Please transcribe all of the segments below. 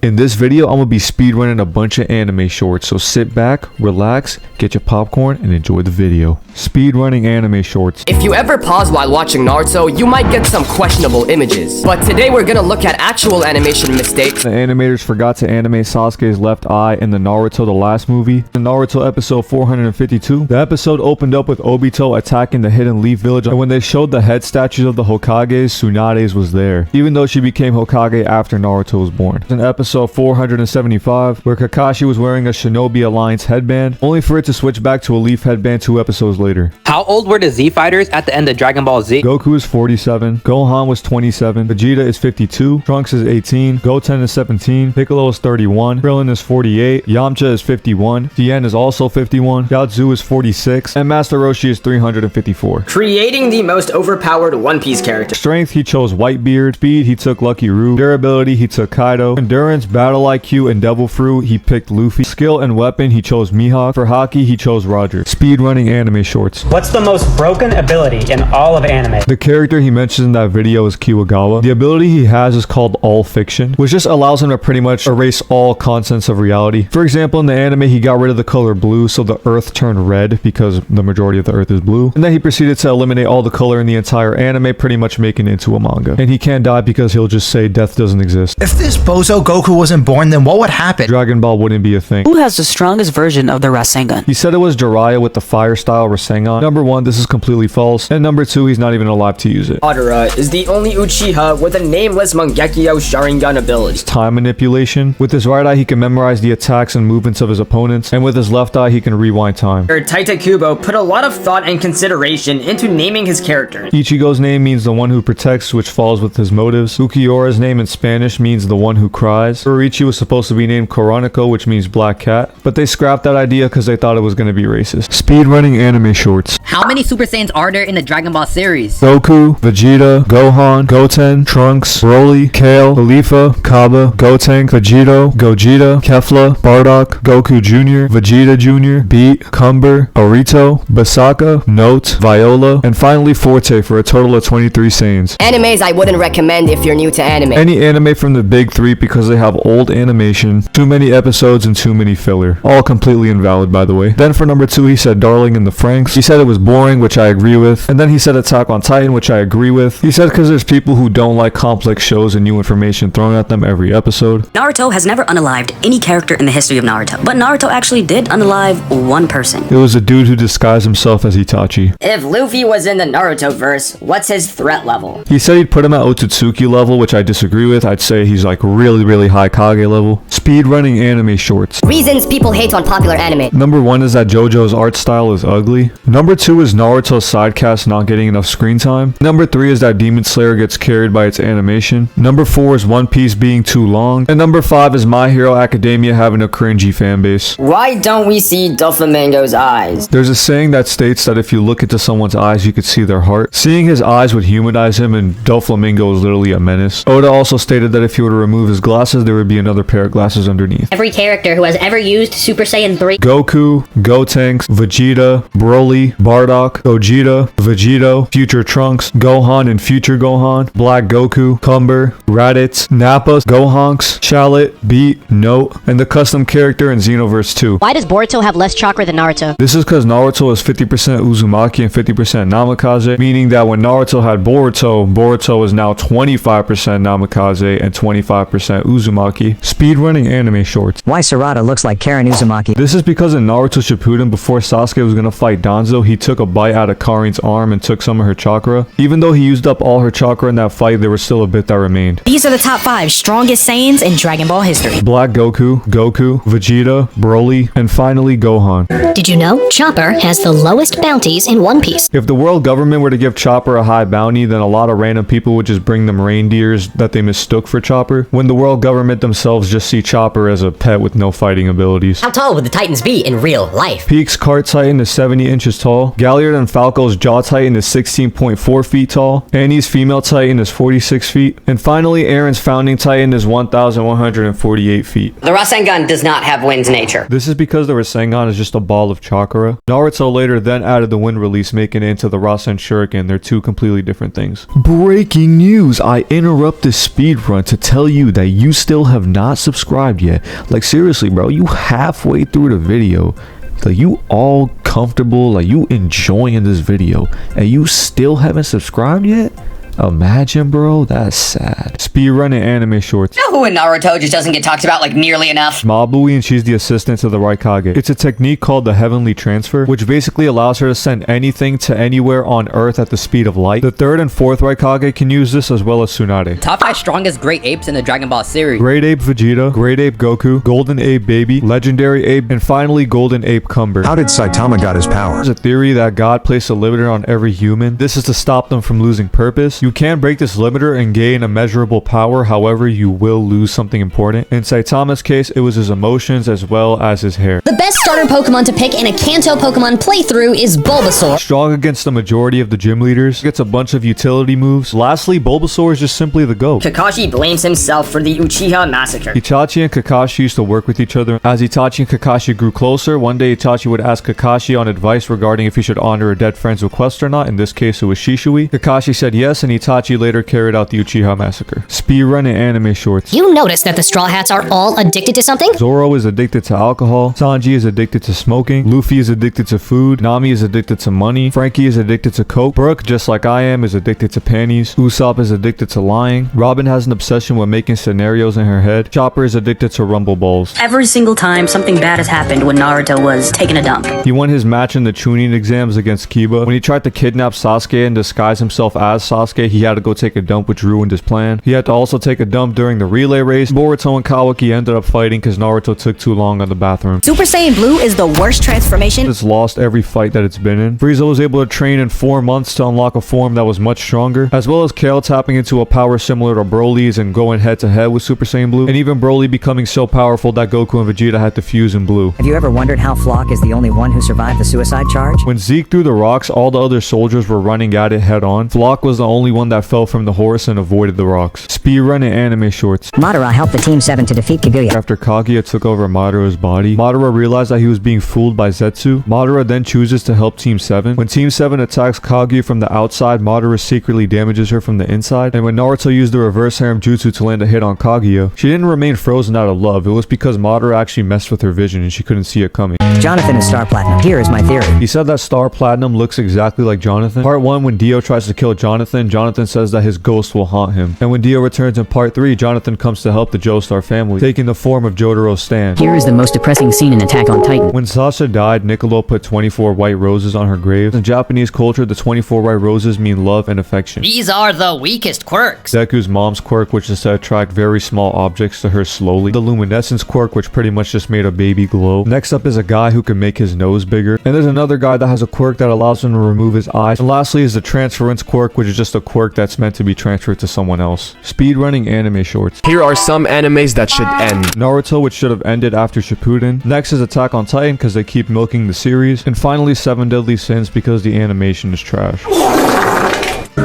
In this video, I'm gonna be speedrunning a bunch of anime shorts, so sit back, relax, get your popcorn, and enjoy the video. Speedrunning anime shorts. If you ever pause while watching Naruto, you might get some questionable images. But today we're gonna look at actual animation mistakes. The animators forgot to animate Sasuke's left eye in the Naruto the last movie. In Naruto episode 452, the episode opened up with Obito attacking the Hidden Leaf Village, and when they showed the head statues of the Hokages, Tsunade's was there, even though she became Hokage after Naruto was born. In episode 475, where Kakashi was wearing a Shinobi Alliance headband, only for it to switch back to a leaf headband 2 episodes later. How old were the Z fighters at the end of Dragon Ball Z? Goku is 47, Gohan was 27, Vegeta is 52, Trunks is 18, Goten is 17, Piccolo is 31, Krillin is 48, Yamcha is 51, Tien is also 51, Gyatso is 46, and Master Roshi is 354. Creating the most overpowered One Piece character. Strength, he chose Whitebeard. Speed, he took Lucky Root. Durability, he took Kaido. Endurance, Battle IQ, and Devil Fruit, he picked Luffy. Skill and weapon, he chose Mihawk. For Haki, he chose Roger. Speedrunning anime shorts. What's the most broken ability in all of anime? The character he mentions in that video is Kiwagawa. The ability he has is called All Fiction, which just allows him to pretty much erase all contents of reality. For example, in the anime, he got rid of the color blue, so the earth turned red because the majority of the earth is blue. And then he proceeded to eliminate all the color in the entire anime, pretty much making it into a manga. And he can't die because he'll just say death doesn't exist. If this bozo Goku wasn't born, then what would happen? Dragon Ball wouldn't be a thing. Who has the strongest version of the Rasengan? He said it was Jiraiya with the fire style Rasengan. Number 1, this is completely false. And number 2, he's not even alive to use it. Madara is the only Uchiha with a nameless Mangekyo Sharingan ability. Time manipulation. With his right eye, he can memorize the attacks and movements of his opponents. And with his left eye, he can rewind time. Taita Kubo put a lot of thought and consideration into naming his character. Ichigo's name means the one who protects, which falls with his motives. Ukiyora's name in Spanish means the one who cries. Urichi was supposed to be named Koroniko, which means black cat, but they scrapped that idea because they thought it was going to be racist. Speedrunning anime shorts. How many Super Saiyans are there in the Dragon Ball series? Goku, Vegeta, Gohan, Goten, Trunks, Broly, Kale, Khalifa, Kaba, Gotenk, Vegito, Gogeta, Kefla, Bardock, Goku Jr., Vegeta Jr., Beat, Cumber, Orito, Basaka, Note, Viola, and finally Forte for a total of 23 Saiyans. Animes I wouldn't recommend if you're new to anime. Any anime from the big 3 because they have old animation, too many episodes, and too many filler. All completely invalid, by the way. Then for number 2, he said Darling in the Franxx. He said it was boring, which I agree with. And then he said Attack on Titan, which I agree with. He said because there's people who don't like complex shows and new information thrown at them every episode. Naruto has never unalived any character in the history of Naruto, but Naruto actually did unalive one person. It was a dude who disguised himself as Itachi. If Luffy was in the Naruto verse, what's his threat level? He said he'd put him at Otsutsuki level, which I disagree with. I'd say he's like really high Kage level. Speedrunning anime shorts. Reasons people hate on popular anime. Number 1 is that JoJo's art style is ugly. Number 2 is Naruto's sidecast not getting enough screen time. Number 3 is that Demon Slayer gets carried by its animation. Number 4 is One Piece being too long. And number 5 is My Hero Academia having a cringy fanbase. Why don't we see Doflamingo's eyes? There's a saying that states that if you look into someone's eyes, you could see their heart. Seeing his eyes would humanize him, and Doflamingo is literally a menace. Oda also stated that if he were to remove his glasses, there would be another pair of glasses underneath. Every character who has ever used Super Saiyan 3. Goku, Gotenks, Vegeta, Broly, Bardock, Gogeta, Vegito, Future Trunks, Gohan and Future Gohan, Black Goku, Cumber, Raditz, Nappa, Gohanks, Shallot, Beat, Note, and the custom character in Xenoverse 2. Why does Boruto have less chakra than Naruto? This is because Naruto is 50% Uzumaki and 50% Namikaze, meaning that when Naruto had Boruto, Boruto is now 25% Namikaze and 25% Uzumaki. Speedrunning anime shorts. Why Sarada looks like Karen Uzumaki? This is because in Naruto Shippuden, before Sasuke was gonna fight Danzo, he took a bite out of Karin's arm and took some of her chakra. Even though he used up all her chakra in that fight, there was still a bit that remained. These are the top 5 strongest Saiyans in Dragon Ball history. Black Goku, Goku, Vegeta, Broly, and finally Gohan. Did you know Chopper has the lowest bounties in One Piece? If the world government were to give Chopper a high bounty, then a lot of random people would just bring them reindeers that they mistook for Chopper, when the world government themselves just see Chopper as a pet with no fighting abilities. How tall would the Titans be in real life? Peak's Cart Titan is 70 inches tall. Galliard and Falco's Jaw Titan is 16.4 feet tall. Annie's Female Titan is 46 feet. And finally, Aaron's Founding Titan is 1,148 feet. The Rasengan does not have wind nature. This is because the Rasengan is just a ball of chakra. Naruto later then added the wind release, making it into the Rasen Shuriken. They're two completely different things. Breaking news! I interrupt this speedrun to tell you that you still have not subscribed yet, like seriously bro, you halfway through the video, like you all comfortable, like you enjoying this video, and you still haven't subscribed yet? Imagine, bro, that's sad. Speedrunning anime shorts. You know who in Naruto just doesn't get talked about like nearly enough? Mabui, and she's the assistant to the Raikage. It's a technique called the heavenly transfer, which basically allows her to send anything to anywhere on Earth at the speed of light. The 3rd and 4th Raikage can use this, as well as Tsunade. Top 5 strongest great apes in the Dragon Ball series. Great Ape Vegeta, Great Ape Goku, Golden Ape Baby, Legendary Ape, and finally Golden Ape Cumber. How did Saitama got his power? There's a theory that God placed a limiter on every human. This is to stop them from losing purpose. You can break this limiter and gain immeasurable power, however you will lose something important. In Saitama's case, it was his emotions as well as his hair. The best starter Pokemon to pick in a Kanto Pokemon playthrough is Bulbasaur. Strong against the majority of the gym leaders, gets a bunch of utility moves. Lastly, Bulbasaur is just simply the GOAT. Kakashi blames himself for the Uchiha massacre. Itachi and Kakashi used to work with each other. As Itachi and Kakashi grew closer, one day Itachi would ask Kakashi on advice regarding if he should honor a dead friend's request or not. In this case, it was Shishui. Kakashi said yes, and Itachi later carried out the Uchiha massacre. Speedrun and anime shorts. You notice that the Straw Hats are all addicted to something? Zoro is addicted to alcohol. Sanji is addicted to smoking. Luffy is addicted to food. Nami is addicted to money. Frankie is addicted to coke. Brooke, just like I am, is addicted to panties. Usopp is addicted to lying. Robin has an obsession with making scenarios in her head. Chopper is addicted to rumble balls. Every single time something bad has happened when Naruto was taking a dump. He won his match in the Chunin exams against Kiba. When he tried to kidnap Sasuke and disguise himself as Sasuke, he had to go take a dump, which ruined his plan. He had to also take a dump during the relay race. Boruto and Kawaki ended up fighting because Naruto took too long on the bathroom. Super Saiyan Blue is the worst transformation. It's lost every fight that it's been in. Frieza was able to train in 4 months to unlock a form that was much stronger, as well as Kale tapping into a power similar to Broly's and going head to head with Super Saiyan Blue, and even Broly becoming so powerful that Goku and Vegeta had to fuse in blue. Have you ever wondered how Flock is the only one who survived the suicide charge? When Zeke threw the rocks, all the other soldiers were running at it head on. Flock was the only one that fell from the horse and avoided the rocks. Speedrun and anime shorts. Madara helped the Team 7 to defeat Kaguya. After Kaguya took over Madara's body, Madara realized that he was being fooled by Zetsu. Madara then chooses to help Team 7. When Team 7 attacks Kaguya from the outside, Madara secretly damages her from the inside. And when Naruto used the reverse harem jutsu to land a hit on Kaguya, she didn't remain frozen out of love. It was because Madara actually messed with her vision and she couldn't see it coming. Jonathan is Star Platinum. Here is my theory. He said that Star Platinum looks exactly like Jonathan. Part 1, when Dio tries to kill Jonathan, Jonathan says that his ghost will haunt him. And when Dio returns in Part 3, Jonathan comes to help the Joestar family, taking the form of Jotaro's stand. Here is the most depressing scene in Attack on Titan. When Sasha died, Niccolo put 24 white roses on her grave. In Japanese culture, the 24 white roses mean love and affection. These are the weakest quirks. Deku's mom's quirk, which is to attract very small objects to her slowly. The luminescence quirk, which pretty much just made a baby glow. Next up is a guy who can make his nose bigger. And there's another guy that has a quirk that allows him to remove his eyes. And lastly is the transference quirk, which is just a quirk that's meant to be transferred to someone else. Speedrunning anime shorts. Here are some animes that should end. Naruto, which should have ended after Shippuden. Next is Attack on Titan because they keep milking the series. And finally, 7 Deadly Sins because the animation is trash.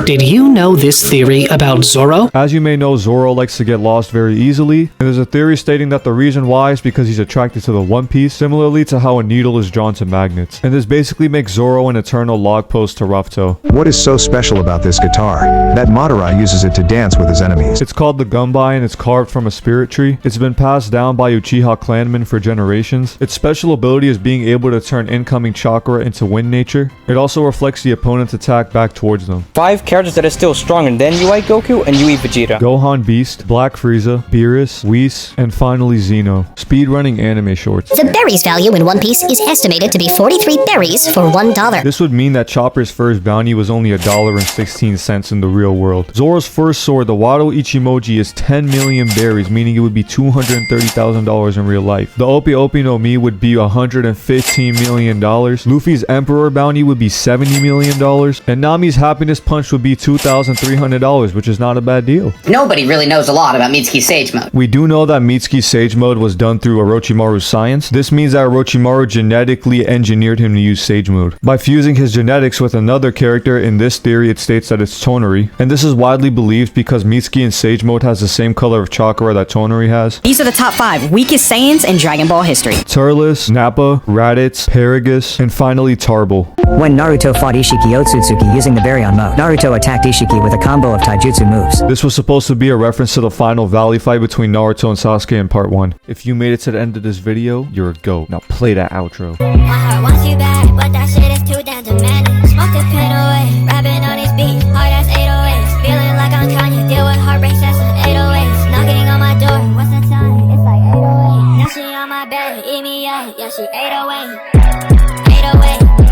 Did you know this theory about Zoro? As you may know, Zoro likes to get lost very easily, and there's a theory stating that the reason why is because he's attracted to the One Piece, similarly to how a needle is drawn to magnets. And this basically makes Zoro an eternal log post to Rafto. What is so special about this guitar? That Madara uses it to dance with his enemies. It's called the Gumbai and it's carved from a spirit tree. It's been passed down by Uchiha clanmen for generations. Its special ability is being able to turn incoming chakra into wind nature. It also reflects the opponent's attack back towards them. 5 characters that are still stronger than UI Goku and UI Vegeta. Gohan Beast, Black Frieza, Beerus, Whis, and finally Zeno. Speedrunning anime shorts. The berries value in One Piece is estimated to be 43 berries for $1. This would mean that Chopper's first bounty was only $1.16 in the real world. Zoro's first sword, the Wado Ichimoji, is 10 million berries, meaning it would be $230,000 in real life. The Opi Opi no Mi would be $115 million. Luffy's Emperor bounty would be $70 million. And Nami's Happiness Punch would be $2,300, which is not a bad deal. Nobody really knows a lot about Mitsuki's Sage Mode. We do know that Mitsuki's Sage Mode was done through Orochimaru's science. This means that Orochimaru genetically engineered him to use Sage Mode. By fusing his genetics with another character, in this theory it states that it's Tonari. And this is widely believed because Mitsuki in Sage Mode has the same color of chakra that Tonari has. These are the top 5 weakest Saiyans in Dragon Ball history. Turles, Nappa, Raditz, Paragus, and finally Tarbal. When Naruto fought Ishiki Otsutsuki using the Baryon mode, Naruto Naruto attacked Ishiki with a combo of taijutsu moves. This was supposed to be a reference to the final valley fight between Naruto and Sasuke in part 1. If you made it to the end of this video, you're a GOAT. Now play that outro. My heart wants you back, but that shit is too damn demanding. Smoke the pen away, rapping on this beat, hard as 808s. Feeling like I'm Kanye, deal with heartbreak since 808s. Knocking on my door, what's the time? It's like 808. Now she on my bed, eat me up, yeah she 808. 808.